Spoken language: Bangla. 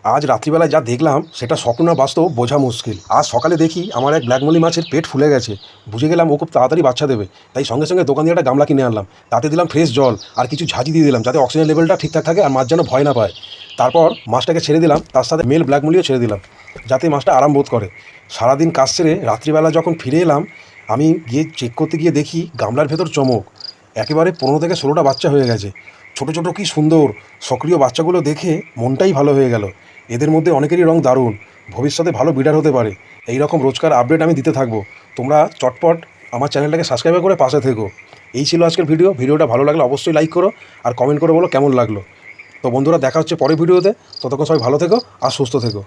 আজ রাত্রিবেলায় যা দেখলাম সেটা স্বপ্ন না বাস্তব বোঝা মুশকিল। আজ সকালে দেখি আমার এক ব্ল্যাক মলি মাছের পেট ফুলে গেছে। বুঝে গেলাম ও খুব তাড়াতাড়ি বাচ্চা দেবে। তাই সঙ্গে সঙ্গে দোকান দিয়ে একটা গামলা কিনে আনলাম, তাতে দিলাম ফ্রেশ জল আর কিছু ঝাঁঝি দিয়ে দিলাম, যাতে অক্সিজেন লেভেলটা ঠিকঠাক থাকে আর মাছ যেন ভয় না পায়। তারপর মাছটাকে ছেড়ে দিলাম, তার সাথে মেল ব্ল্যাক মলিও ছেড়ে দিলাম, যাতে মাছটা আরাম বোধ করে। সারাদিন কাজ সেরে রাত্রিবেলা যখন ফিরে এলাম, আমি গিয়ে চেক করতে গিয়ে দেখি গামলার ভেতর চমক, একেবারে 15 থেকে 16টা বাচ্চা হয়ে গেছে। ছোট ছোট কি সুন্দর সক্রিয় বাচ্চাগুলো দেখে মনটাই ভালো হয়ে গেল। এদের মধ্যে অনেকেরই রং দারুণ, ভবিষ্যতে ভালো বিডার হতে পারে। এই রকম রোজকার আপডেট আমি দিতে থাকবো। তোমরা চটপট আমার চ্যানেলটাকে সাবস্ক্রাইব করে পাশে থেকো। এই ছিল আজকের ভিডিওটা ভালো লাগলে অবশ্যই লাইক করো আর কমেন্ট করে বলো কেমন লাগলো। তো বন্ধুরা, দেখা হচ্ছে পরের ভিডিওতে। ততক্ষণ সবাই ভালো থেকো আর সুস্থ থেকো।